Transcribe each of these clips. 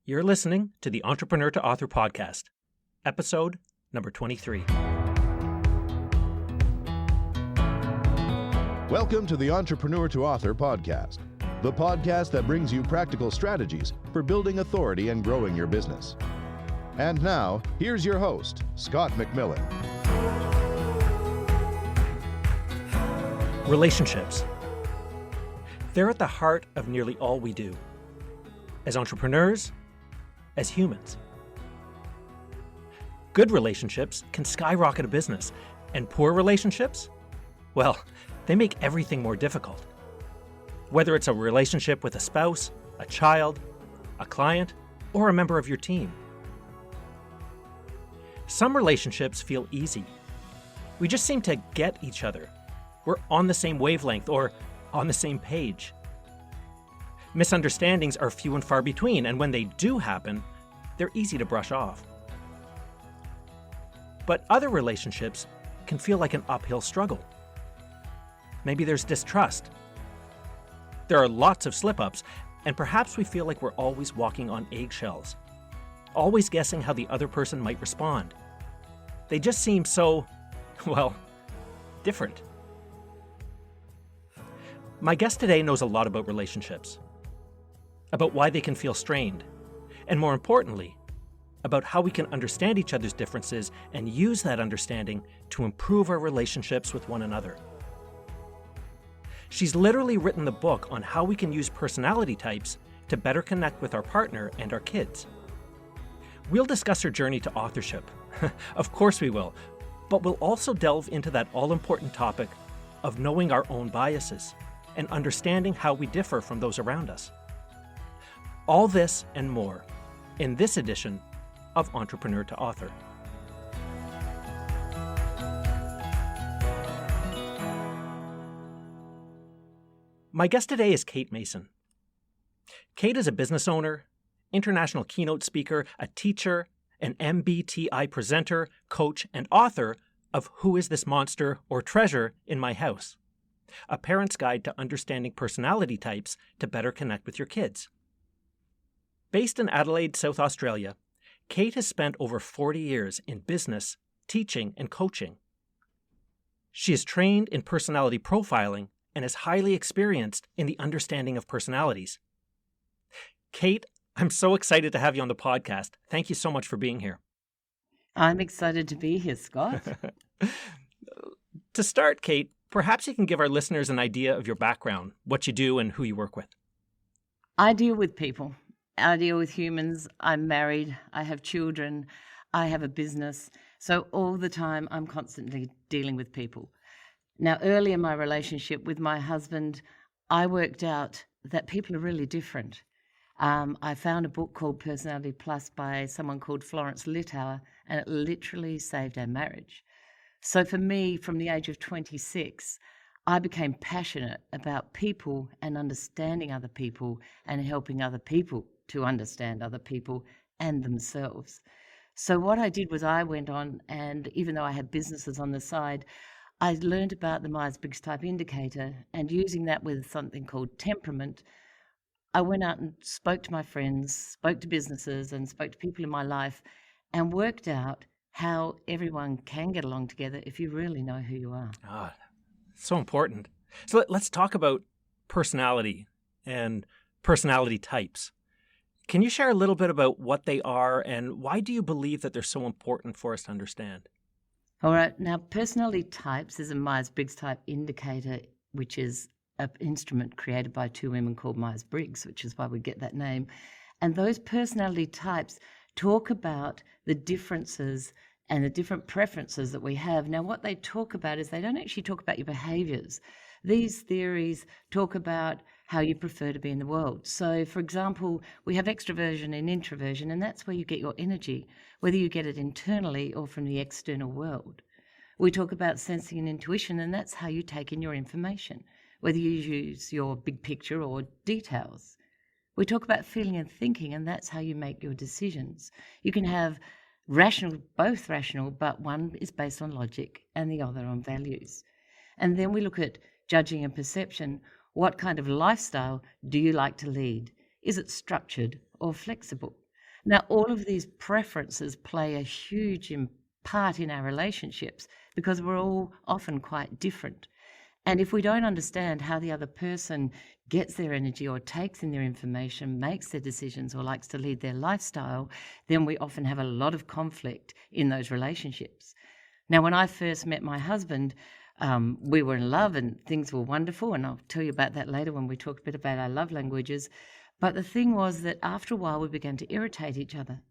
You're listening to the Entrepreneur to Author podcast, episode number 23. Welcome to the Entrepreneur to Author podcast, the podcast that brings you practical strategies for building authority and growing your business. And now, here's your host, Scott McMillan. Relationships. They're at the heart of nearly all we do, as entrepreneurs, as humans. Good relationships can skyrocket a business, and poor relationships, well, they make everything more difficult. Whether it's a relationship with a spouse, a child, a client, or a member of your team. Some relationships feel easy. We just seem to get each other. We're on the same wavelength or on the same page. Misunderstandings are few and far between, and when they do happen, they're easy to brush off. But other relationships can feel like an uphill struggle. Maybe there's distrust. There are lots of slip-ups, and perhaps we feel like we're always walking on eggshells, always guessing how the other person might respond. They just seem so, well, different. My guest today knows a lot about relationships, about why they can feel strained, and more importantly, about how we can understand each other's differences and use that understanding to improve our relationships with one another. She's literally written the book on how we can use personality types to better connect with our partner and our kids. We'll discuss her journey to authorship. Of course we will, but we'll also delve into that all-important topic of knowing our own biases and understanding how we differ from those around us. All this and more in this edition of Entrepreneur to Author. My guest today is Kate Mason. Kate is a business owner, international keynote speaker, a teacher, an MBTI presenter, coach, and author of Who is This Monster or Treasure in My House? A parent's guide to understanding personality types to better connect with your kids. Based in Adelaide, South Australia, Kate has spent over 40 years in business, teaching, and coaching. She is trained in personality profiling and is highly experienced in the understanding of personalities. Kate, I'm so excited to have you on the podcast. Thank you so much for being here. I'm excited to be here, Scott. To start, Kate, perhaps you can give our listeners an idea of your background, what you do, and who you work with. I deal with people. I deal with humans. I'm married. I have children. I have a business. So all the time, I'm constantly dealing with people. Now, early in my relationship with my husband, I worked out that people are really different. I found a book called Personality Plus by someone called Florence Littauer, and it literally saved our marriage. So for me, from the age of 26, I became passionate about people and understanding other people and helping other people to understand other people and themselves. So what I did was I went on, and even though I had businesses on the side, I learned about the Myers-Briggs type indicator, and using that with something called temperament, I went out and spoke to my friends, spoke to businesses, and spoke to people in my life, and worked out how everyone can get along together if you really know who you are. Ah, so important. So let's talk about personality and personality types. Can you share a little bit about what they are and why do you believe that they're so important for us to understand? All right. Now, personality types is a Myers-Briggs type indicator, which is an instrument created by two women called Myers-Briggs, which is why we get that name. And those personality types talk about the differences and the different preferences that we have. Now, what they talk about is they don't actually talk about your behaviors. These theories talk about how you prefer to be in the world. So, for example, we have extroversion and introversion, and that's where you get your energy, whether you get it internally or from the external world. We talk about sensing and intuition, and that's how you take in your information, whether you use your big picture or details. We talk about feeling and thinking, and that's how you make your decisions. You can have rational, both rational, but one is based on logic and the other on values. And then we look at judging and perception. What kind of lifestyle do you like to lead? Is it structured or flexible? Now, all of these preferences play a huge part in our relationships because we're all often quite different. And if we don't understand how the other person gets their energy or takes in their information, makes their decisions, or likes to lead their lifestyle, then we often have a lot of conflict in those relationships. Now, when I first met my husband, we were in love and things were wonderful. And I'll tell you about that later when we talk a bit about our love languages. But the thing was that after a while, we began to irritate each other.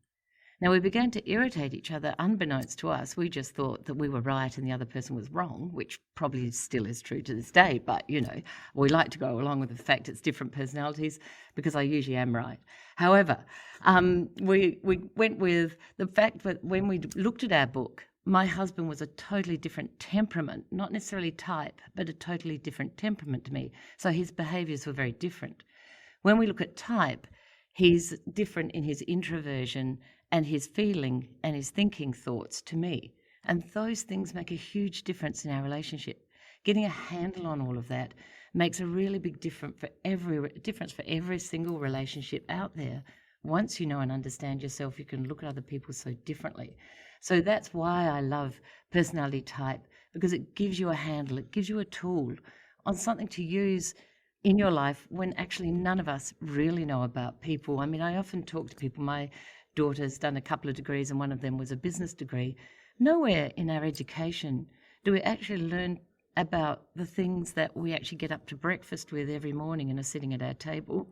Now, we began to irritate each other unbeknownst to us. We just thought that we were right and the other person was wrong, which probably still is true to this day. But, we like to go along with the fact it's different personalities because I usually am right. However, we went with the fact that when we looked at our book, my husband was a totally different temperament, not necessarily type, but a totally different temperament to me. So his behaviours were very different. When we look at type, he's different in his introversion and his feeling and his thinking thoughts to me. And those things make a huge difference in our relationship. Getting a handle on all of that makes a really big difference for every single relationship out there. Once you know and understand yourself, you can look at other people so differently. So that's why I love personality type, because it gives you a handle, it gives you a tool on something to use in your life when actually none of us really know about people. I mean, I often talk to people. My daughter's done a couple of degrees and one of them was a business degree. Nowhere in our education do we actually learn about the things that we actually get up to breakfast with every morning and are sitting at our table,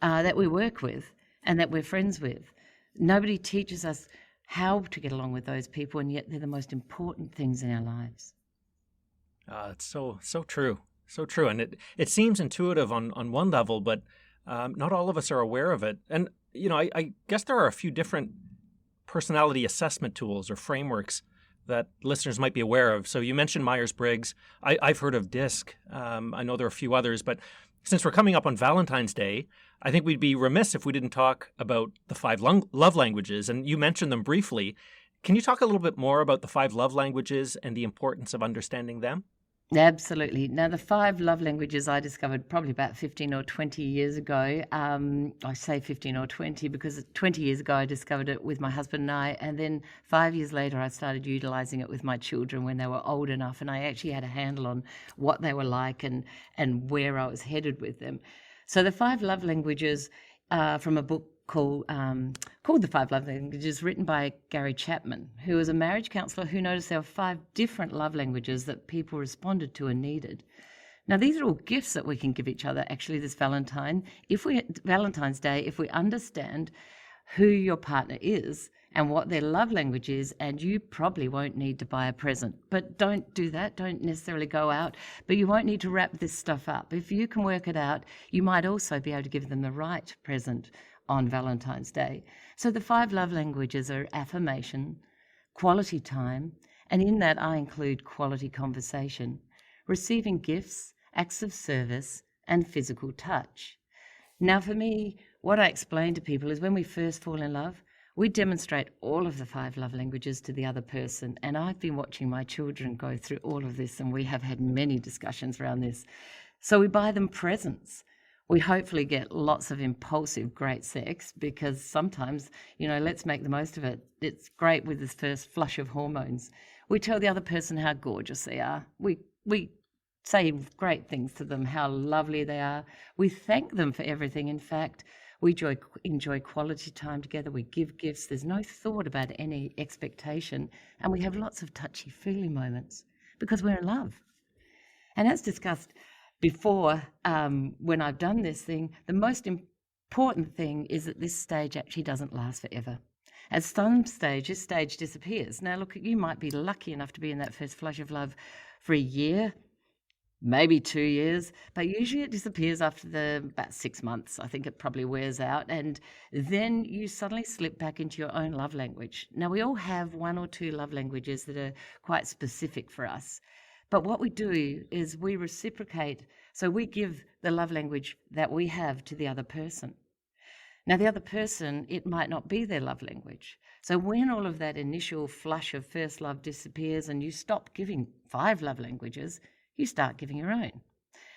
that we work with and that we're friends with. Nobody teaches us how to get along with those people, and yet they're the most important things in our lives. It's so true. So true. And it seems intuitive on one level, but not all of us are aware of it. And, I guess there are a few different personality assessment tools or frameworks that listeners might be aware of. So you mentioned Myers-Briggs. I've heard of DISC. I know there are a few others, but since we're coming up on Valentine's Day, I think we'd be remiss if we didn't talk about the 5 love languages. And you mentioned them briefly. Can you talk a little bit more about the 5 love languages and the importance of understanding them? Absolutely. Now, the 5 love languages I discovered probably about 15 or 20 years ago. I say 15 or 20 because 20 years ago I discovered it with my husband and I, and then 5 years later I started utilising it with my children when they were old enough, and I actually had a handle on what they were like and where I was headed with them. So the 5 love languages from a book called The 5 Love Languages, written by Gary Chapman, who was a marriage counsellor who noticed there were 5 different love languages that people responded to and needed. Now, these are all gifts that we can give each other actually this Valentine's Day, if we understand who your partner is and what their love language is, and you probably won't need to buy a present. But don't do that. Don't necessarily go out, but you won't need to wrap this stuff up. If you can work it out, you might also be able to give them the right present on Valentine's Day. So the 5 love languages are affirmation, quality time, and in that I include quality conversation, receiving gifts, acts of service, and physical touch. Now, for me, what I explain to people is when we first fall in love, we demonstrate all of the 5 love languages to the other person. And I've been watching my children go through all of this, and we have had many discussions around this. So we buy them presents. We hopefully get lots of impulsive, great sex, because sometimes, let's make the most of it. It's great with this first flush of hormones. We tell the other person how gorgeous they are. We say great things to them, how lovely they are. We thank them for everything. In fact, we enjoy quality time together. We give gifts. There's no thought about any expectation. And we have lots of touchy-feely moments because we're in love. And as discussed before, when I've done this thing, the most important thing is that this stage actually doesn't last forever. At some stage, this stage disappears. Now, look, you might be lucky enough to be in that first flush of love for a year, maybe 2 years, but usually it disappears after about 6 months. I think it probably wears out, and then you suddenly slip back into your own love language. Now, we all have 1 or 2 love languages that are quite specific for us. But what we do is we reciprocate, so we give the love language that we have to the other person. Now, the other person, it might not be their love language. So when all of that initial flush of first love disappears and you stop giving 5 love languages, you start giving your own.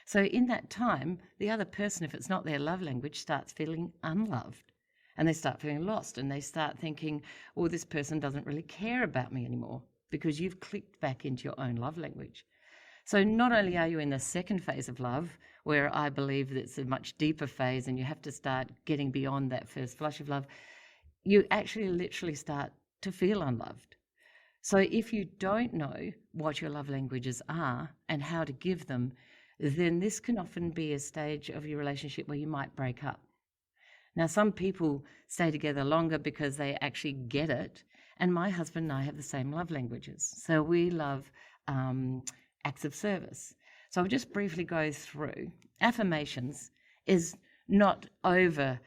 So in that time, the other person, if it's not their love language, starts feeling unloved. and they start feeling lost, and they start thinking, well, this person doesn't really care about me anymore, because you've clicked back into your own love language. So not only are you in the second phase of love, where I believe that it's a much deeper phase and you have to start getting beyond that first flush of love, you actually literally start to feel unloved. So if you don't know what your love languages are and how to give them, then this can often be a stage of your relationship where you might break up. Now, some people stay together longer because they actually get it. And my husband and I have the same love languages. So we love acts of service. So I'll just briefly go through. Affirmations is not over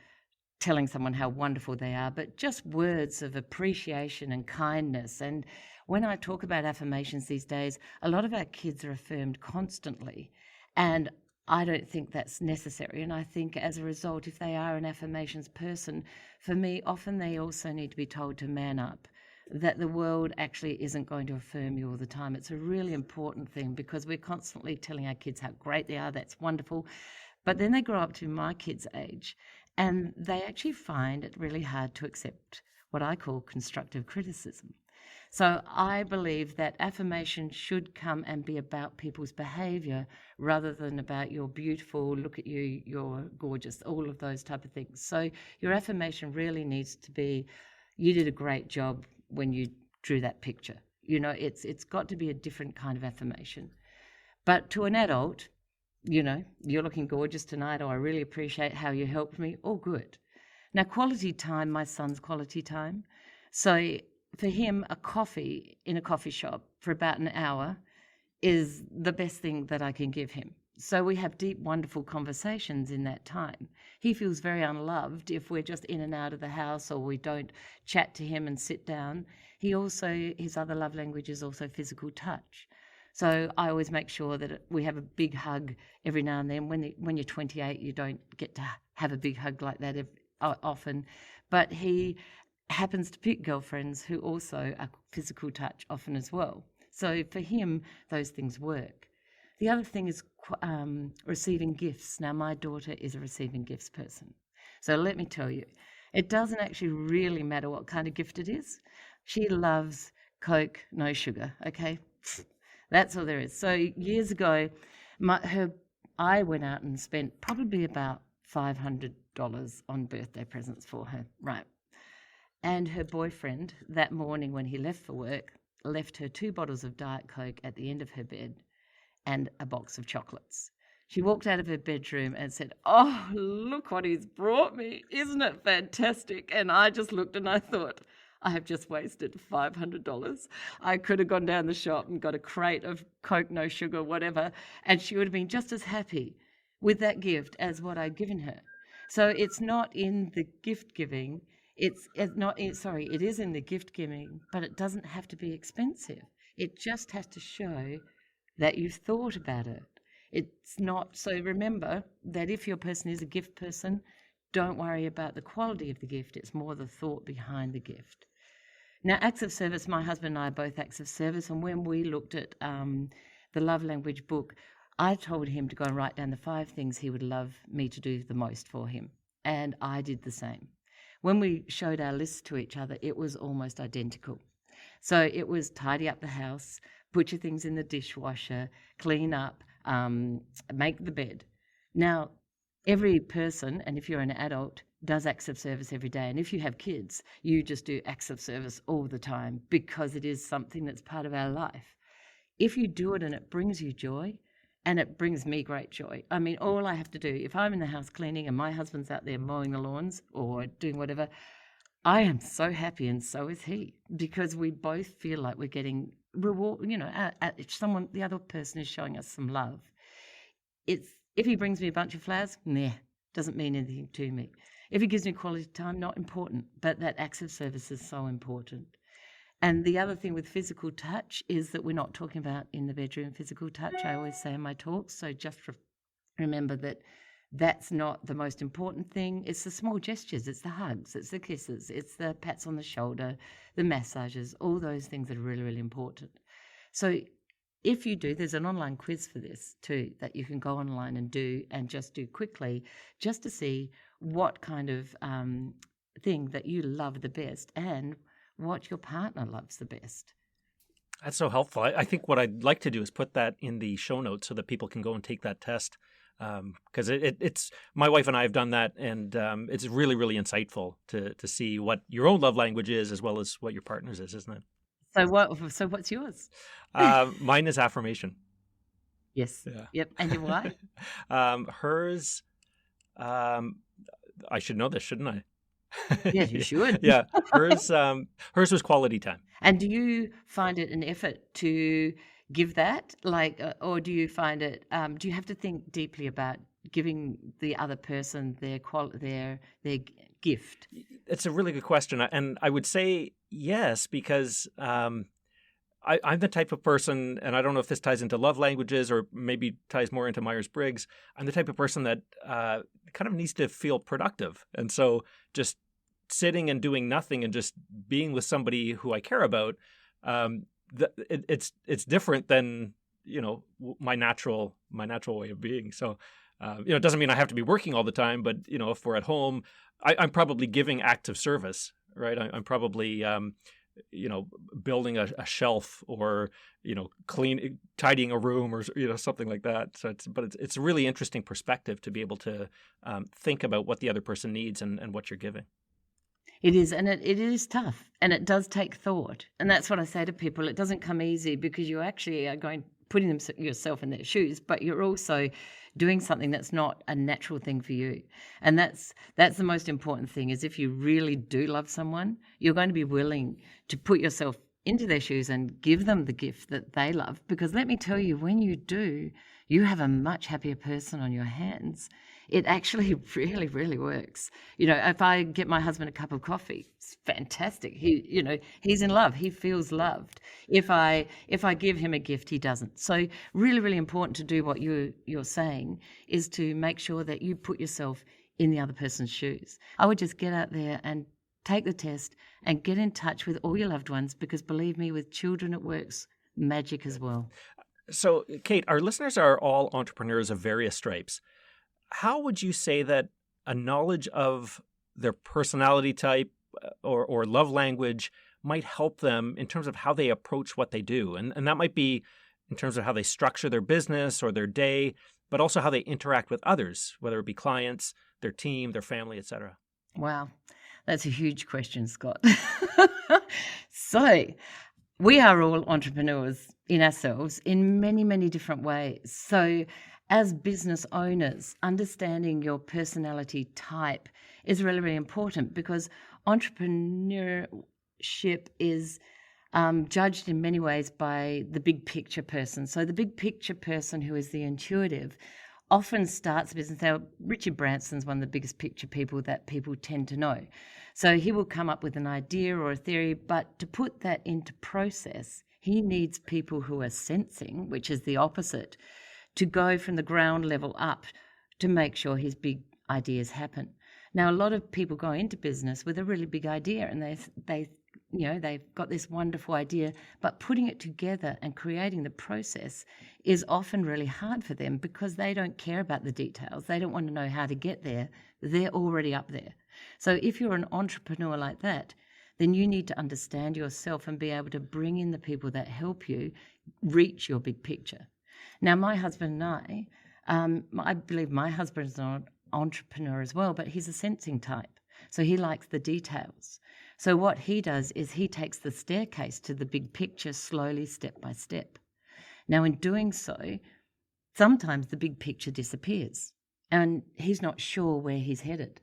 telling someone how wonderful they are, but just words of appreciation and kindness. And when I talk about affirmations these days, a lot of our kids are affirmed constantly. And I don't think that's necessary. And I think as a result, if they are an affirmations person, for me, often they also need to be told to man up, that the world actually isn't going to affirm you all the time. It's a really important thing, because we're constantly telling our kids how great they are. That's wonderful. But then they grow up to my kids' age, and they actually find it really hard to accept what I call constructive criticism. So I believe that affirmation should come and be about people's behaviour rather than about you're beautiful, look at you, you're gorgeous, all of those type of things. So your affirmation really needs to be, you did a great job when you drew that picture. You know, it's got to be a different kind of affirmation. But to an adult, you know, you're looking gorgeous tonight, or I really appreciate how you helped me, all good. Now, quality time, my son's quality time. So for him, a coffee in a coffee shop for about an hour is the best thing that I can give him. So we have deep, wonderful conversations in that time. He feels very unloved if we're just in and out of the house, or we don't chat to him and sit down. His other love language is also physical touch. So I always make sure that we have a big hug every now and then. When you're 28, you don't get to have a big hug like that often. But he happens to pick girlfriends who also are physical touch often as well. So for him, those things work. The other thing is receiving gifts. Now, my daughter is a receiving gifts person. So let me tell you, it doesn't actually really matter what kind of gift it is. She loves Coke, no sugar, okay? That's all there is. So years ago, I went out and spent probably about $500 on birthday presents for her, right? And her boyfriend, that morning when he left for work, left her 2 bottles of Diet Coke at the end of her bed and a box of chocolates. She walked out of her bedroom and said, "Oh, look what he's brought me. Isn't it fantastic?" And I just looked and I thought, I have just wasted $500. I could have gone down the shop and got a crate of Coke, no sugar, whatever, and she would have been just as happy with that gift as what I'd given her. So it's not in the gift giving. It is in the gift giving, but it doesn't have to be expensive. It just has to show that you've thought about it. It's not, so remember that if your person is a gift person, don't worry about the quality of the gift. It's more the thought behind the gift. Now, acts of service, my husband and I are both acts of service, and when we looked at the love language book, I told him to go and write down the 5 things he would love me to do the most for him, and I did the same. When we showed our lists to each other, it was almost identical. So it was tidy up the house, put your things in the dishwasher, clean up, make the bed. Now, every person, and if you're an adult, does acts of service every day. And if you have kids, you just do acts of service all the time because it is something that's part of our life. If you do it and it brings you joy, and it brings me great joy. I mean, all I have to do, if I'm in the house cleaning and my husband's out there mowing the lawns or doing whatever, I am so happy, and so is he, because we both feel like we're getting reward. You know, the other person is showing us some love. If he brings me a bunch of flowers, doesn't mean anything to me. If he gives me quality time, not important, but that acts of service is so important. And the other thing with physical touch is that we're not talking about in the bedroom physical touch. I always say in my talks, so just remember that that's not the most important thing. It's the small gestures, it's the hugs, it's the kisses, it's the pats on the shoulder, the massages, all those things that are really, really important. So if you do, there's an online quiz for this too that you can go online and do, and just do quickly, just to see what kind of thing that you love the best and what your partner loves the best. That's so helpful. I think what I'd like to do is put that in the show notes so that people can go and take that test. Because it's my wife and I have done that, and it's really, really insightful to see what your own love language is as well as what your partner's is, isn't it? So what's yours? Mine is affirmation. Yes. Yeah. Yep. And your wife? Hers, I should know this, shouldn't I? Yeah, you should. Yeah. Hers was quality time. And do you find it an effort to give that, or do you find it? Do you have to think deeply about giving the other person their gift? It's a really good question, and I would say yes, because I'm the type of person, and I don't know if this ties into love languages or maybe ties more into Myers-Briggs. I'm the type of person that kind of needs to feel productive, and so just sitting and doing nothing and just being with somebody who I care about. It's different than my natural way of being. So it doesn't mean I have to be working all the time, but if we're at home, I'm probably giving acts of service, right? I'm probably building a shelf or tidying a room or something like that. So it's a really interesting perspective to be able to think about what the other person needs and what you're giving. It is, and it is tough, and it does take thought. And that's what I say to people. It doesn't come easy because you actually are putting yourself in their shoes, but you're also doing something that's not a natural thing for you. And that's the most important thing, is if you really do love someone, you're going to be willing to put yourself into their shoes and give them the gift that they love. Because let me tell you, when you do, you have a much happier person on your hands. It actually really, really works. If I get my husband a cup of coffee, it's fantastic. He's in love. He feels loved. If I give him a gift, he doesn't. So really, really important to do what you're saying is to make sure that you put yourself in the other person's shoes. I would just get out there and take the test and get in touch with all your loved ones, because believe me, with children, it works magic as well. So, Kate, our listeners are all entrepreneurs of various stripes. How would you say that a knowledge of their personality type or love language might help them in terms of how they approach what they do? And that might be in terms of how they structure their business or their day, but also how they interact with others, whether it be clients, their team, their family, etc. Wow, that's a huge question, Scott. So we are all entrepreneurs in ourselves in many, many different ways. So as business owners, understanding your personality type is really, really important, because entrepreneurship is judged in many ways by the big picture person. So the big picture person, who is the intuitive, often starts a business. Now, Richard Branson's one of the biggest picture people that people tend to know. So he will come up with an idea or a theory, but to put that into process, he needs people who are sensing, which is the opposite, to go from the ground level up to make sure his big ideas happen. Now, a lot of people go into business with a really big idea, and they've got this wonderful idea, but putting it together and creating the process is often really hard for them, because they don't care about the details. They don't want to know how to get there. They're already up there. So if you're an entrepreneur like that, then you need to understand yourself and be able to bring in the people that help you reach your big picture. Now, my husband and I believe my husband is an entrepreneur as well, but he's a sensing type. So he likes the details. So what he does is he takes the staircase to the big picture slowly, step by step. Now, in doing so, sometimes the big picture disappears and he's not sure where he's headed.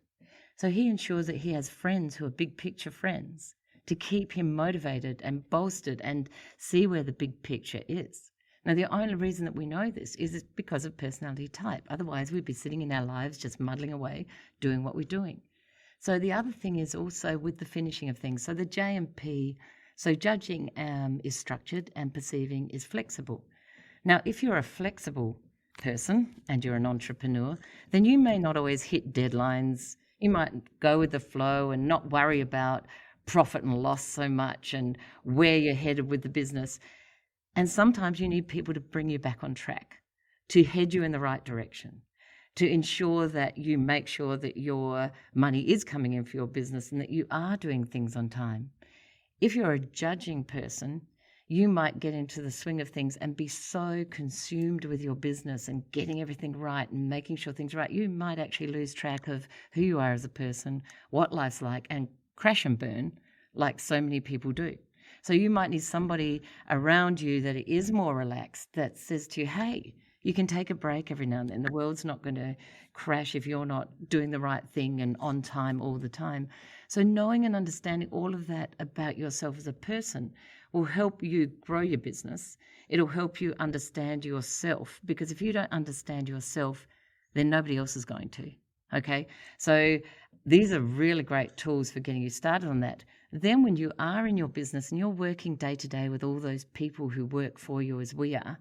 So he ensures that he has friends who are big picture friends to keep him motivated and bolstered and see where the big picture is. Now, the only reason that we know this is because of personality type. Otherwise, we'd be sitting in our lives just muddling away, doing what we're doing. So the other thing is also with the finishing of things. So the J&P, so judging is structured and perceiving is flexible. Now, if you're a flexible person and you're an entrepreneur, then you may not always hit deadlines. You might go with the flow and not worry about profit and loss so much and where you're headed with the business. And sometimes you need people to bring you back on track, to head you in the right direction, to ensure that you make sure that your money is coming in for your business and that you are doing things on time. If you're a judging person, you might get into the swing of things and be so consumed with your business and getting everything right and making sure things are right. You might actually lose track of who you are as a person, what life's like, and crash and burn like so many people do. So you might need somebody around you that is more relaxed, that says to you, hey, you can take a break every now and then. The world's not going to crash if you're not doing the right thing and on time all the time. So knowing and understanding all of that about yourself as a person will help you grow your business. It'll help you understand yourself, because if you don't understand yourself, then nobody else is going to. Okay? So these are really great tools for getting you started on that. Then when you are in your business and you're working day to day with all those people who work for you as we are,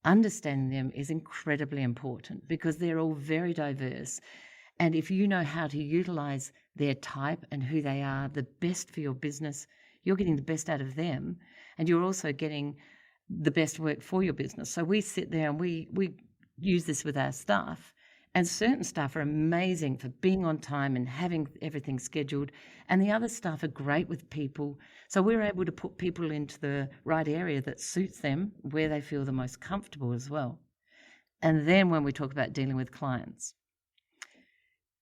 understanding them is incredibly important, because they're all very diverse. And if you know how to utilize their type and who they are the best for your business, you're getting the best out of them, and you're also getting the best work for your business. So we sit there and we use this with our staff, and certain staff are amazing for being on time and having everything scheduled, and the other staff are great with people. So we're able to put people into the right area that suits them, where they feel the most comfortable as well. And then when we talk about dealing with clients,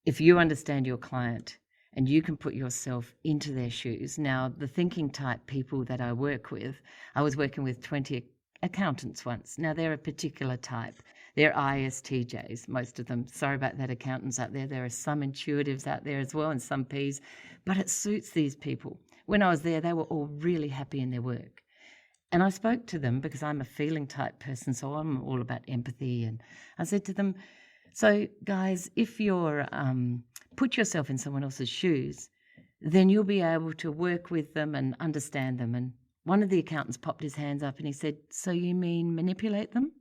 if you understand your client and you can put yourself into their shoes. Now, the thinking type people that I work with, I was working with 20 accountants once. Now, they're a particular type. They're ISTJs, most of them. Sorry about that, accountants out there. There are some intuitives out there as well, and some Ps, but it suits these people. When I was there, they were all really happy in their work. And I spoke to them because I'm a feeling type person, so I'm all about empathy. And I said to them, so guys, if you're put yourself in someone else's shoes, then you'll be able to work with them and understand them. And one of the accountants popped his hands up and he said, so you mean manipulate them?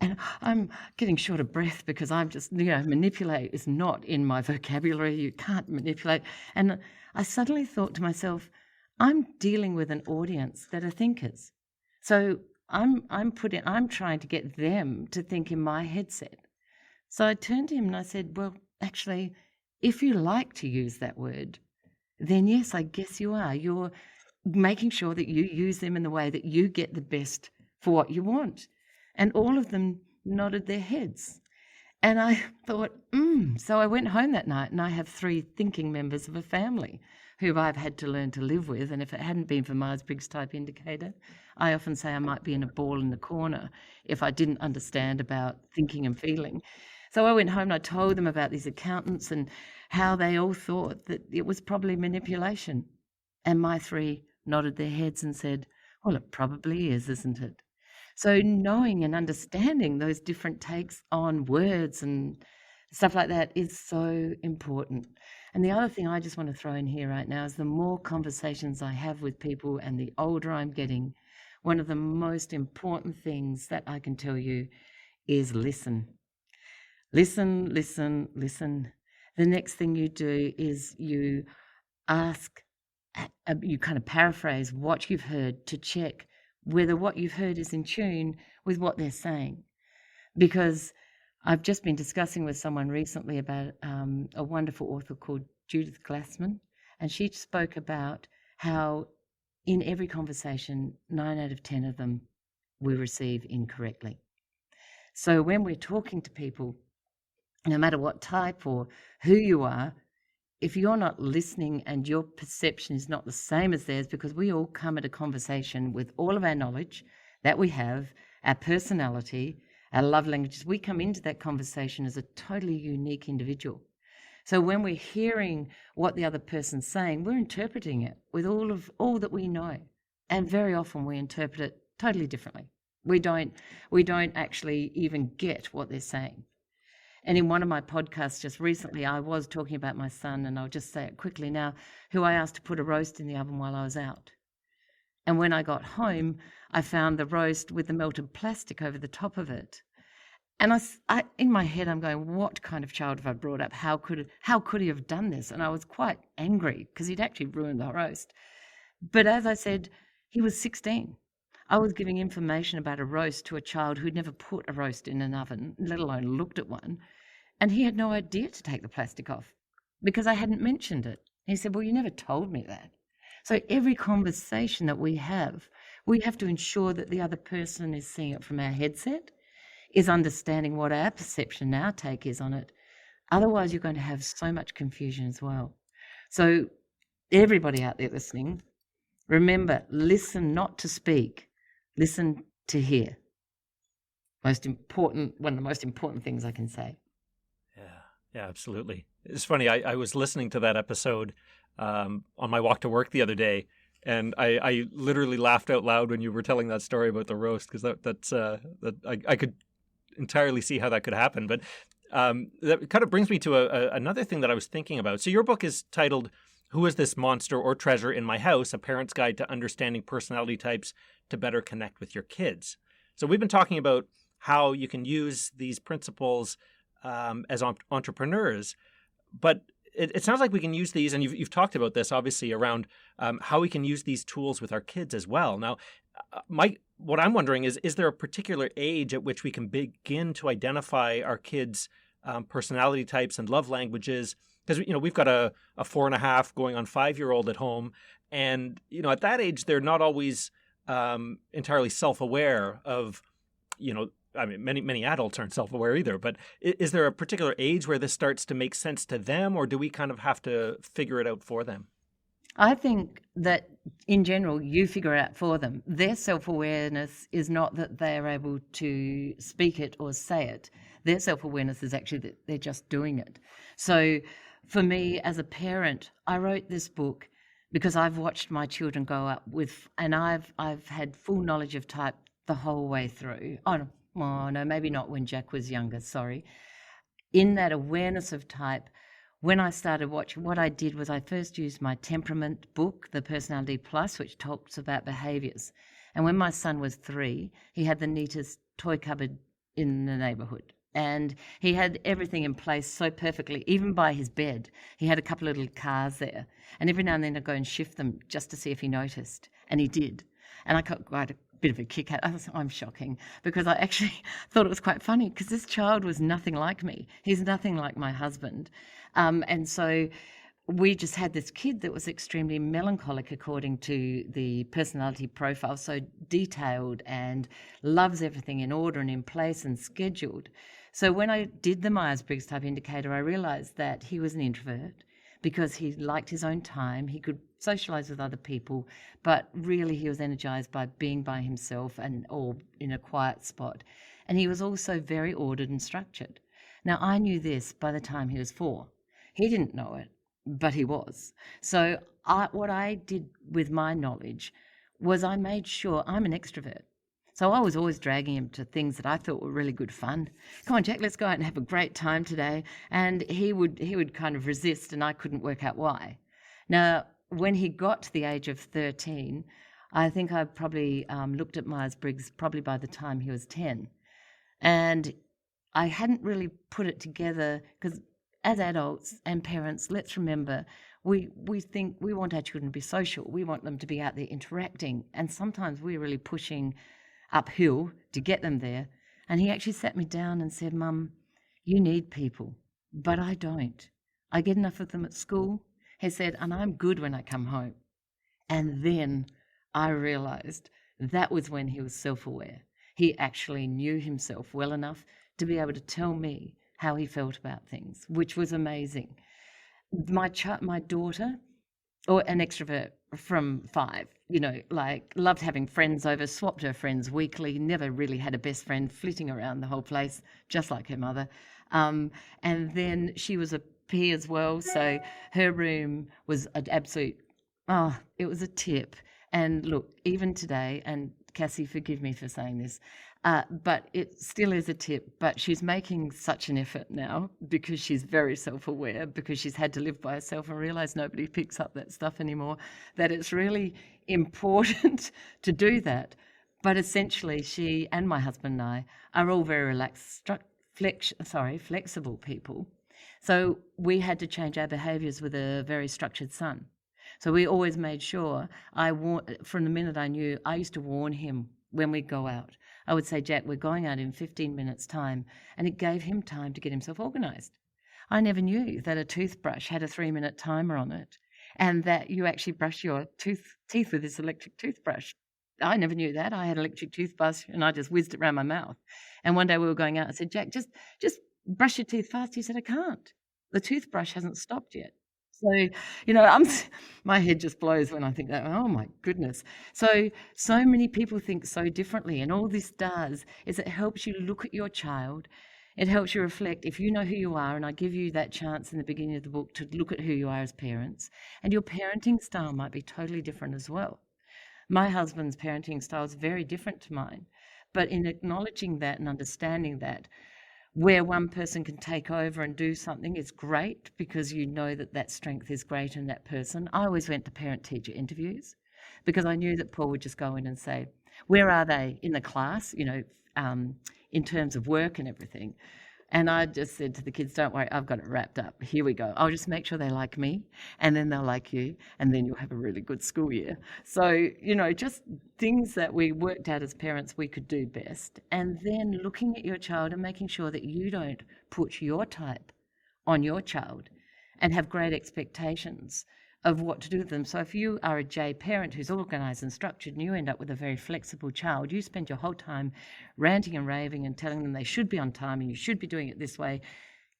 And I'm getting short of breath because I'm just, manipulate is not in my vocabulary. You can't manipulate. And I suddenly thought to myself, I'm dealing with an audience that are thinkers. So I'm trying to get them to think in my headset. So I turned to him and I said, well, actually, if you like to use that word, then yes, I guess you are. You're making sure that you use them in the way that you get the best for what you want. And all of them nodded their heads. And I thought, So I went home that night, and I have 3 thinking members of a family who I've had to learn to live with. And if it hadn't been for Myers-Briggs type indicator, I often say I might be in a ball in the corner if I didn't understand about thinking and feeling. So I went home and I told them about these accountants and how they all thought that it was probably manipulation. And my 3 nodded their heads and said, well, it probably is, isn't it? So knowing and understanding those different takes on words and stuff like that is so important. And the other thing I just want to throw in here right now is the more conversations I have with people and the older I'm getting, one of the most important things that I can tell you is listen. Listen, listen, listen. The next thing you do is you ask, you kind of paraphrase what you've heard to check whether what you've heard is in tune with what they're saying. Because I've just been discussing with someone recently about a wonderful author called Judith Glassman, and she spoke about how in every conversation, 9 out of 10 of them we receive incorrectly. So when we're talking to people, no matter what type or who you are, if you're not listening and your perception is not the same as theirs, because we all come at a conversation with all of our knowledge that we have, our personality, our love languages, we come into that conversation as a totally unique individual. So when we're hearing what the other person's saying, we're interpreting it with all that we know. And very often we interpret it totally differently. We don't actually even get what they're saying. And in one of my podcasts just recently, I was talking about my son, and I'll just say it quickly now, who I asked to put a roast in the oven while I was out. And when I got home, I found the roast with the melted plastic over the top of it. And I in my head, I'm going, what kind of child have I brought up? How could he have done this? And I was quite angry because he'd actually ruined the roast. But as I said, he was 16. I was giving information about a roast to a child who'd never put a roast in an oven, let alone looked at one. And he had no idea to take the plastic off because I hadn't mentioned it. He said, well, you never told me that. So every conversation that we have to ensure that the other person is seeing it from our headset, is understanding what our perception, our take is on it. Otherwise, you're going to have so much confusion as well. So everybody out there listening, remember, listen not to speak, listen to hear. One of the most important things I can say. Yeah, absolutely. It's funny, I was listening to that episode on my walk to work the other day, and I literally laughed out loud when you were telling that story about the roast, because I could entirely see how that could happen. But that kind of brings me to another thing that I was thinking about. So your book is titled, Who is This Monster or Treasure in My House? A Parent's Guide to Understanding Personality Types to Better Connect with Your Kids. So we've been talking about how you can use these principles as entrepreneurs, but it sounds like we can use these, and you've talked about this obviously around how we can use these tools with our kids as well. Now, what I'm wondering is there a particular age at which we can begin to identify our kids' personality types and love languages? Because we've got a 4.5 going on 5-year-old at home, and at that age they're not always entirely self-aware of many adults aren't self-aware either, but is there a particular age where this starts to make sense to them, or do we kind of have to figure it out for them? I think that in general, you figure it out for them. Their self-awareness is not that they're able to speak it or say it. Their self-awareness is actually that they're just doing it. So for me as a parent, I wrote this book because I've watched my children grow up and I've had full knowledge of type the whole way through. Oh no, maybe not when Jack was younger, sorry. In that awareness of type, when I started watching, what I did was I first used my temperament book, the Personality Plus, which talks about behaviours. And when my son was 3, he had the neatest toy cupboard in the neighbourhood. And he had everything in place so perfectly, even by his bed. He had a couple of little cars there. And every now and then I'd go and shift them just to see if he noticed. And he did. And I got quite a bit of a kick out. I'm shocking, because I actually thought it was quite funny, because this child was nothing like me. He's nothing like my husband. And so we just had this kid that was extremely melancholic according to the personality profile, so detailed and loves everything in order and in place and scheduled. So when I did the Myers-Briggs type indicator, I realised that he was an introvert because he liked his own time. He could socialise with other people, but really he was energised by being by himself or in a quiet spot. And he was also very ordered and structured. Now, I knew this by the time he was 4. He didn't know it, but he was. So what I did with my knowledge was I made sure I'm an extrovert. So I was always dragging him to things that I thought were really good fun. Come on, Jack, let's go out and have a great time today. And he would kind of resist, and I couldn't work out why. Now, when he got to the age of 13, I think I probably looked at Myers-Briggs probably by the time he was 10. And I hadn't really put it together, because as adults and parents, let's remember, we think we want our children to be social. We want them to be out there interacting. And sometimes we're really pushing uphill to get them there. And he actually sat me down and said, Mum, you need people, but I don't. I get enough of them at school. He said, and I'm good when I come home. And then I realised that was when he was self-aware. He actually knew himself well enough to be able to tell me how he felt about things, which was amazing. My daughter, or an extrovert from 5, loved having friends over, swapped her friends weekly, never really had a best friend, flitting around the whole place, just like her mother. And then she was a P as well, so her room was an absolute, it was a tip. And look, even today, and Cassie, forgive me for saying this, but it still is a tip, but she's making such an effort now because she's very self-aware, because she's had to live by herself and realise nobody picks up that stuff anymore, that it's really important to do that. But essentially, she and my husband and I are all very relaxed, flexible people. So we had to change our behaviours with a very structured son. So we always made sure, from the minute I knew, I used to warn him when we go out. I would say, Jack, we're going out in 15 minutes time. And it gave him time to get himself organised. I never knew that a toothbrush had a 3-minute timer on it and that you actually brush your teeth with this electric toothbrush. I never knew that. I had an electric toothbrush and I just whizzed it around my mouth. And one day we were going out and I said, Jack, just brush your teeth fast. He said, I can't. The toothbrush hasn't stopped yet. So, my head just blows when I think that, oh my goodness. So many people think so differently. And all this does is it helps you look at your child. It helps you reflect. If you know who you are, and I give you that chance in the beginning of the book to look at who you are as parents, and your parenting style might be totally different as well. My husband's parenting style is very different to mine. But in acknowledging that and understanding that, where one person can take over and do something is great because you know that strength is great in that person. I always went to parent-teacher interviews because I knew that Paul would just go in and say, where are they in the class, in terms of work and everything. And I just said to the kids, don't worry, I've got it wrapped up. Here we go. I'll just make sure they like me and then they'll like you and then you'll have a really good school year. So, just things that we worked out as parents we could do best. And then looking at your child and making sure that you don't put your type on your child and have great expectations of what to do with them. So if you are a J parent who's organised and structured and you end up with a very flexible child, you spend your whole time ranting and raving and telling them they should be on time and you should be doing it this way.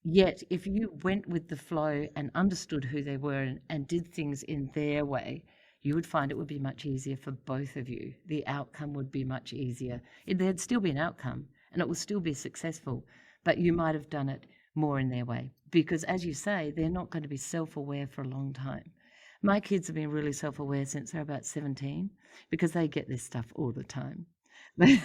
Yet if you went with the flow and understood who they were and did things in their way, you would find it would be much easier for both of you. The outcome would be much easier. There'd still be an outcome and it will still be successful, but you might have done it more in their way. Because as you say, they're not going to be self-aware for a long time. My kids have been really self-aware since they're about 17 because they get this stuff all the time. They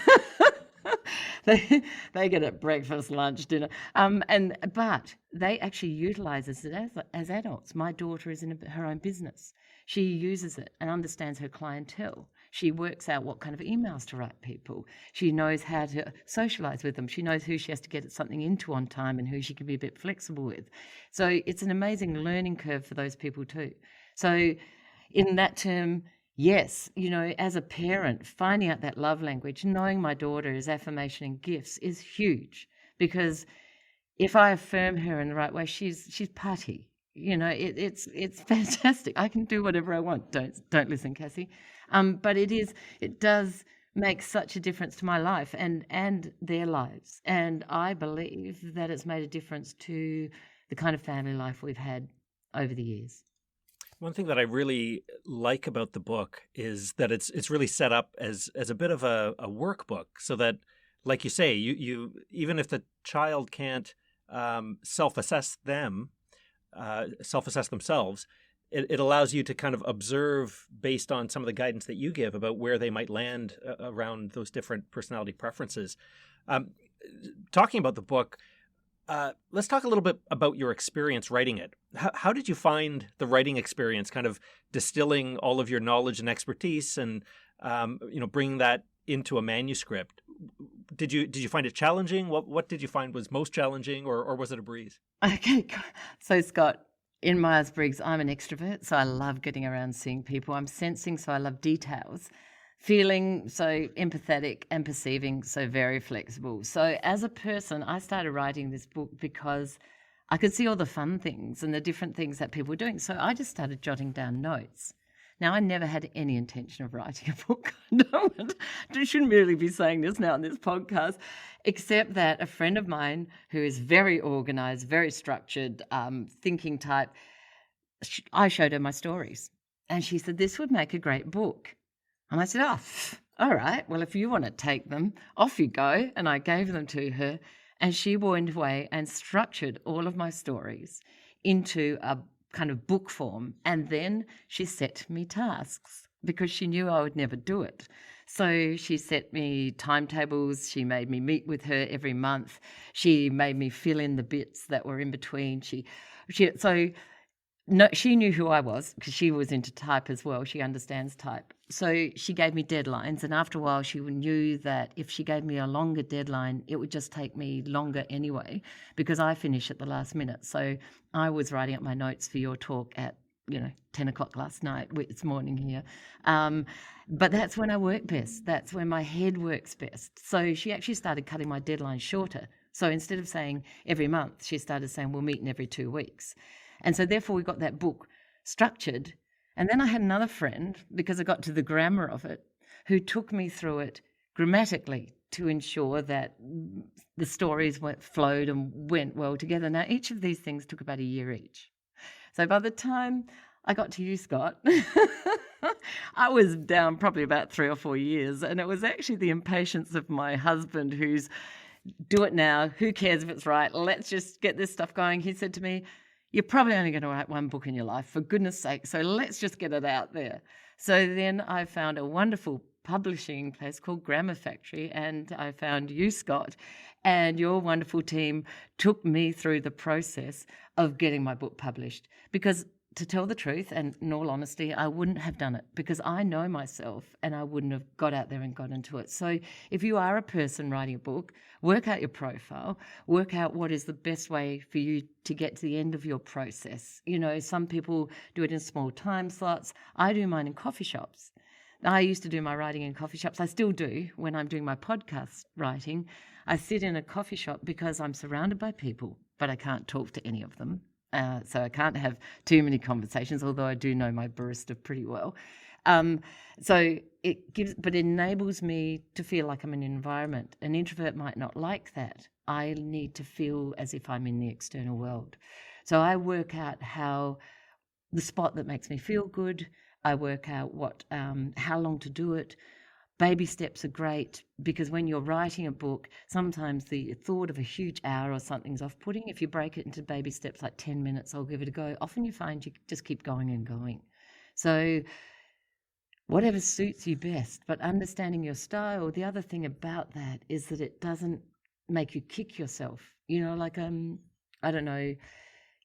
get it breakfast, lunch, dinner, but they actually utilise it as adults. My daughter is in her own business. She uses it and understands her clientele. She works out what kind of emails to write people. She knows how to socialise with them. She knows who she has to get something into on time and who she can be a bit flexible with. So it's an amazing learning curve for those people too. So in that term, yes, as a parent, finding out that love language, knowing my daughter is affirmation and gifts is huge because if I affirm her in the right way, she's putty. It's fantastic. I can do whatever I want. Don't listen, Cassie. But it does make such a difference to my life and their lives. And I believe that it's made a difference to the kind of family life we've had over the years. One thing that I really like about the book is that it's really set up as a bit of a workbook, so that, like you say, you even if the child can't self-assess themselves, it allows you to kind of observe based on some of the guidance that you give about where they might land around those different personality preferences. Talking about the book, let's talk a little bit about your experience writing it. How did you find the writing experience, kind of distilling all of your knowledge and expertise and bringing that into a manuscript? Did you find it challenging? What did you find was most challenging, or was it a breeze? Okay, so Scott, in Myers-Briggs, I'm an extrovert, so I love getting around seeing people. I'm sensing, so I love details. Feeling, so empathetic, and perceiving, so very flexible. So as a person, I started writing this book because I could see all the fun things and the different things that people were doing. So I just started jotting down notes. Now, I never had any intention of writing a book. I shouldn't really be saying this now on this podcast, except that a friend of mine who is very organised, very structured, thinking type, I showed her my stories. And she said, this would make a great book. And I said, all right, well, if you want to take them, off you go. And I gave them to her. And she went away and structured all of my stories into a kind of book form. And then she set me tasks because she knew I would never do it. So she set me timetables. She made me meet with her every month. She made me fill in the bits that were in between. She knew who I was because she was into type as well. She understands type. So she gave me deadlines, and after a while she knew that if she gave me a longer deadline, it would just take me longer anyway because I finish at the last minute. So I was writing up my notes for your talk at 10 o'clock last night. It's morning here. But that's when I work best. That's when my head works best. So she actually started cutting my deadline shorter. So instead of saying every month, she started saying we'll meet in every 2 weeks. And so therefore we got that book structured. And then I had another friend, because I got to the grammar of it, who took me through it grammatically to ensure that the stories flowed and went well together. Now, each of these things took about a year each. So by the time I got to you, Scott, I was down probably about 3 or 4 years. And it was actually the impatience of my husband, who's, do it now, who cares if it's right, let's just get this stuff going. He said to me, you're probably only going to write one book in your life, for goodness sake, so let's just get it out there. So then I found a wonderful publishing place called Grammar Factory, and I found you, Scott, and your wonderful team took me through the process of getting my book published. Because to tell the truth, and in all honesty, I wouldn't have done it because I know myself and I wouldn't have got out there and got into it. So if you are a person writing a book, work out your profile, work out what is the best way for you to get to the end of your process. Some people do it in small time slots. I do mine in coffee shops. I used to do my writing in coffee shops. I still do when I'm doing my podcast writing. I sit in a coffee shop because I'm surrounded by people, but I can't talk to any of them. So I can't have too many conversations, although I do know my barista pretty well. So it enables me to feel like I'm in an environment. An introvert might not like that. I need to feel as if I'm in the external world. So I work out how the spot that makes me feel good. I work out how long to do it. Baby steps are great because when you're writing a book, sometimes the thought of a huge hour or something's off-putting. If you break it into baby steps like 10 minutes, I'll give it a go. Often you find you just keep going and going. So whatever suits you best, but understanding your style, the other thing about that is that it doesn't make you kick yourself. I don't know,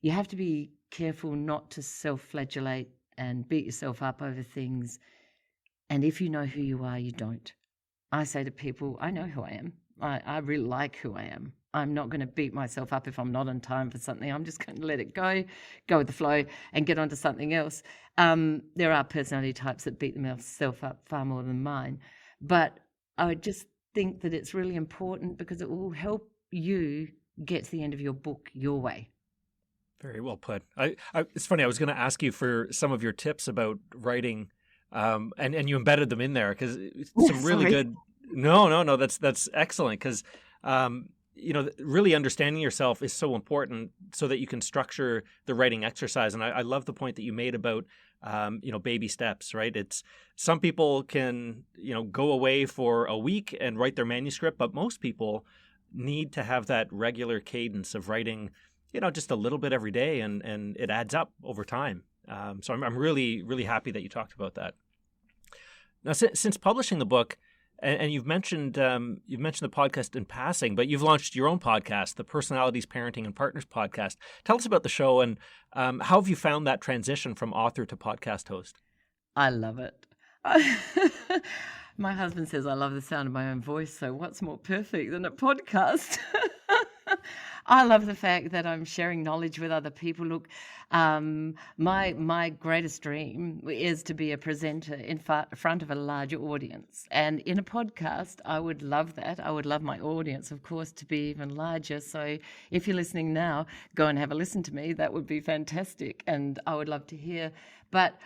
you have to be careful not to self-flagellate and beat yourself up over things. And if you know who you are, you don't. I say to people, I know who I am. I really like who I am. I'm not going to beat myself up if I'm not on time for something. I'm just going to let it go with the flow and get onto something else. There are personality types that beat themselves up far more than mine. But I just think that it's really important because it will help you get to the end of your book your way. Very well put. It's funny, I was going to ask you for some of your tips about writing, and you embedded them in there because some really good. No, that's excellent because really understanding yourself is so important so that you can structure the writing exercise. And I love the point that you made about baby steps. Right? It's some people can go away for a week and write their manuscript, but most people need to have that regular cadence of writing. Just a little bit every day, and it adds up over time. So I'm really, really happy that you talked about that. Now, since publishing the book, and you've mentioned the podcast in passing, but you've launched your own podcast, the Personalities, Parenting, and Partners podcast. Tell us about the show and how have you found that transition from author to podcast host? I love it. My husband says I love the sound of my own voice, so what's more perfect than a podcast? I love the fact that I'm sharing knowledge with other people. Look, my greatest dream is to be a presenter in front of a larger audience. And in a podcast, I would love that. I would love my audience, of course, to be even larger. So if you're listening now, go and have a listen to me. That would be fantastic. And I would love to hear. But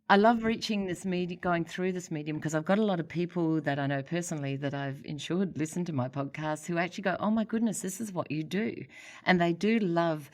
I love reaching this medium, going through this medium, because I've got a lot of people that I know personally that I've ensured listen to my podcast who actually go, oh my goodness, this is what you do. And they do love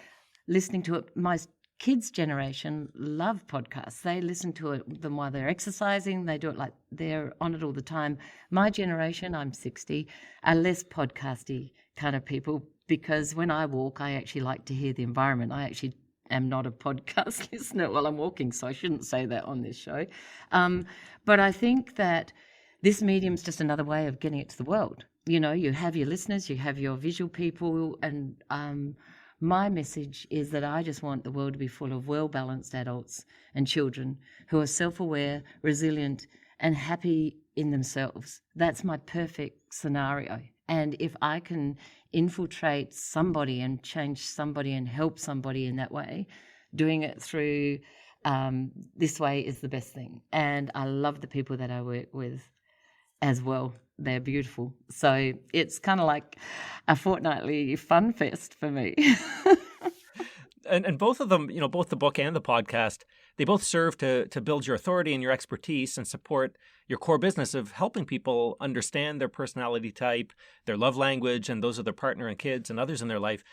listening to it. My kids' generation love podcasts. They listen to them while they're exercising. They do it like they're on it all the time. My generation, I'm 60, are less podcasty kind of people because when I walk, I actually like to hear the environment. I actually am not a podcast listener while I'm walking, so I shouldn't say that on this show. But I think that this medium's just another way of getting it to the world. You have your listeners, you have your visual people, and my message is that I just want the world to be full of well-balanced adults and children who are self-aware, resilient, and happy in themselves. That's my perfect scenario. And if I can infiltrate somebody and change somebody and help somebody in that way, doing it through this way is the best thing. And I love the people that I work with as well. They're beautiful. So it's kind of like a fortnightly fun fest for me. And both of them, both the book and the podcast, they both serve to build your authority and your expertise and support your core business of helping people understand their personality type, their love language, and those of their partner and kids and others in their life.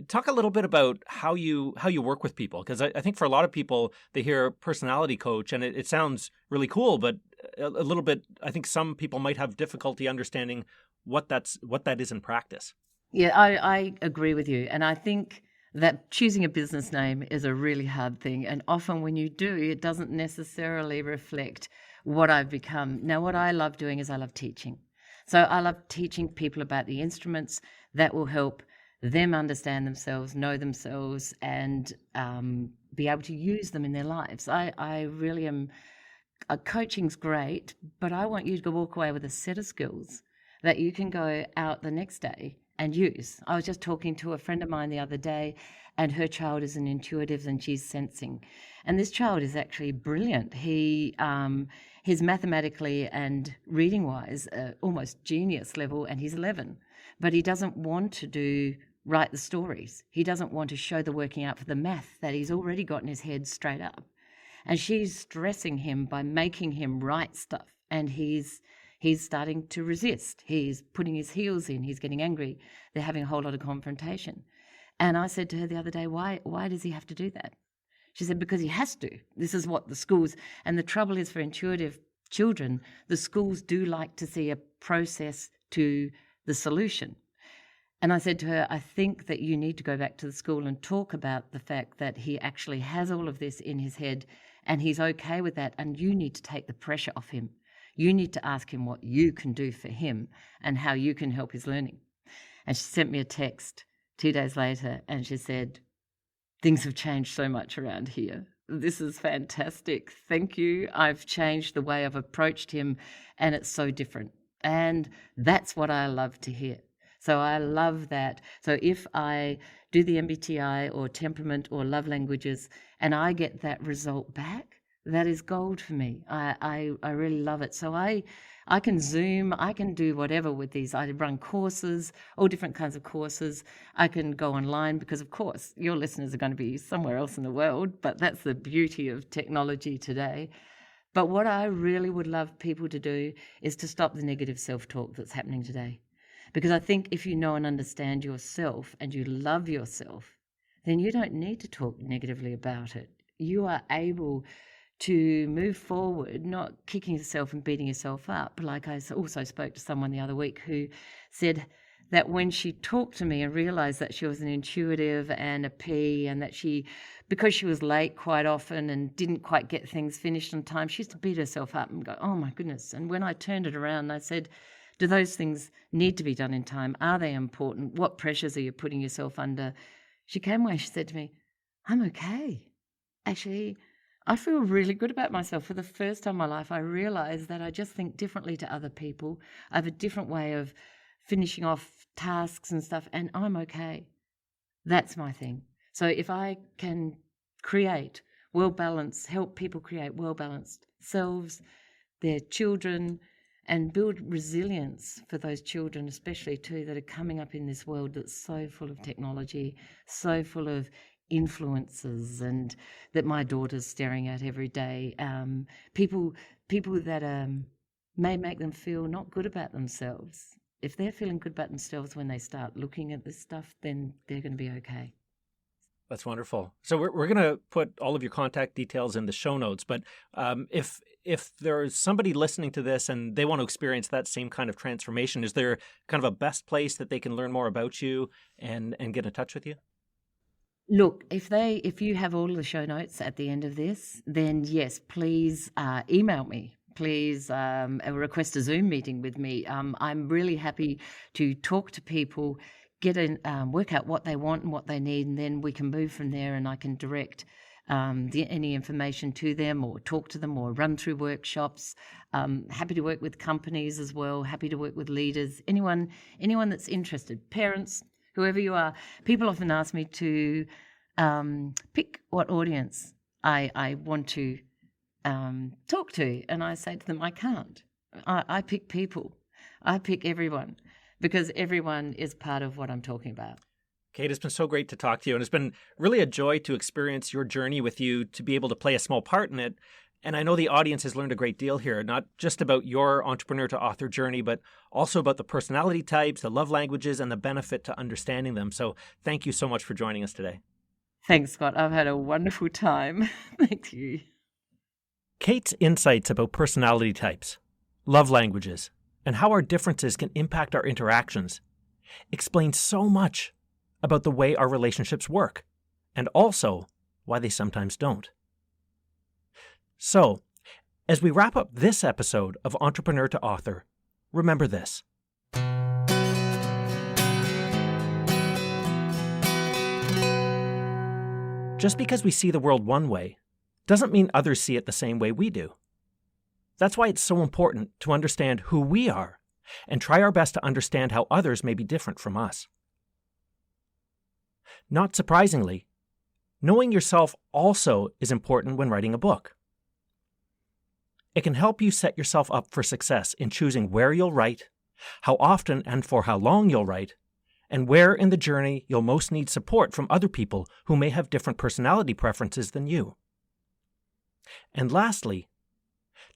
Talk a little bit about how you work with people, because I think for a lot of people, they hear personality coach and it sounds really cool, but a little bit, I think some people might have difficulty understanding what that is in practice. Yeah, I agree with you. And I think that choosing a business name is a really hard thing. And often when you do, it doesn't necessarily reflect what I've become. Now, what I love doing is I love teaching. So I love teaching people about the instruments that will help them understand themselves, know themselves, and be able to use them in their lives. I really am. Coaching's great, but I want you to walk away with a set of skills that you can go out the next day and use. I was just talking to a friend of mine the other day, and her child is an intuitive and she's sensing. And this child is actually brilliant. He's mathematically and reading-wise almost genius level, and he's 11. But he doesn't want to write the stories. He doesn't want to show the working out for the math that he's already got in his head straight up. And she's stressing him by making him write stuff. And he's starting to resist. He's putting his heels in. He's getting angry. They're having a whole lot of confrontation. And I said to her the other day, why does he have to do that? She said, because he has to. This is what the schools, and the trouble is for intuitive children, the schools do like to see a process to the solution. And I said to her, I think that you need to go back to the school and talk about the fact that he actually has all of this in his head and he's okay with that, and you need to take the pressure off him. You need to ask him what you can do for him and how you can help his learning. And she sent me a text 2 days later and she said, things have changed so much around here. This is fantastic. Thank you. I've changed the way I've approached him and it's so different. And that's what I love to hear. So I love that. So if I do the MBTI or temperament or love languages and I get that result back, that is gold for me. I really love it. So I can Zoom, I can do whatever with these. I run courses, all different kinds of courses. I can go online because, of course, your listeners are going to be somewhere else in the world, but that's the beauty of technology today. But what I really would love people to do is to stop the negative self-talk that's happening today. Because I think if you know and understand yourself and you love yourself, then you don't need to talk negatively about it. You are able to move forward, not kicking yourself and beating yourself up. Like I also spoke to someone the other week who said that when she talked to me and realised that she was an intuitive and a P, and that because she was late quite often and didn't quite get things finished on time, she used to beat herself up and go, oh my goodness. And when I turned it around, I said, do those things need to be done in time? Are they important? What pressures are you putting yourself under? She came away, she said to me, I'm okay. Actually, I feel really good about myself. For the first time in my life, I realised that I just think differently to other people. I have a different way of finishing off tasks and stuff, and I'm okay. That's my thing. So if I can create well-balanced, help people create well-balanced selves, their children, and build resilience for those children, especially too, that are coming up in this world that's so full of technology, so full of influences, and that my daughter's staring at every day. People that may make them feel not good about themselves. If they're feeling good about themselves when they start looking at this stuff, then they're going to be okay. That's wonderful. So we're going to put all of your contact details in the show notes. But if there's somebody listening to this and they want to experience that same kind of transformation, is there kind of a best place that they can learn more about you and get in touch with you? Look, if you have all the show notes at the end of this, then yes, please email me. Please request a Zoom meeting with me. I'm really happy to talk to people, work out what they want and what they need, and then we can move from there, and I can direct any information to them or talk to them or run through workshops. Happy to work with companies as well, happy to work with leaders, anyone that's interested, parents, whoever you are. People often ask me to pick what audience I want to talk to, and I say to them, I can't. I pick people. I pick everyone, because everyone is part of what I'm talking about. Kate, it's been so great to talk to you, and it's been really a joy to experience your journey with you, to be able to play a small part in it. And I know the audience has learned a great deal here, not just about your entrepreneur to author journey, but also about the personality types, the love languages, and the benefit to understanding them. So thank you so much for joining us today. Thanks, Scott. I've had a wonderful time. Thank you. Kate's insights about personality types, love languages, and how our differences can impact our interactions explain so much about the way our relationships work, and also why they sometimes don't. So, as we wrap up this episode of Entrepreneur to Author, remember this. Just because we see the world one way doesn't mean others see it the same way we do. That's why it's so important to understand who we are and try our best to understand how others may be different from us. Not surprisingly, knowing yourself also is important when writing a book. It can help you set yourself up for success in choosing where you'll write, how often and for how long you'll write, and where in the journey you'll most need support from other people who may have different personality preferences than you. And lastly,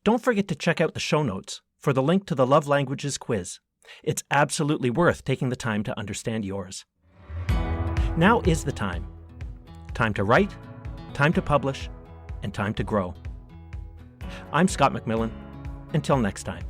don't forget to check out the show notes for the link to the Love Languages quiz. It's absolutely worth taking the time to understand yours. Now is the time. Time to write, time to publish, and time to grow. I'm Scott McMillan. Until next time.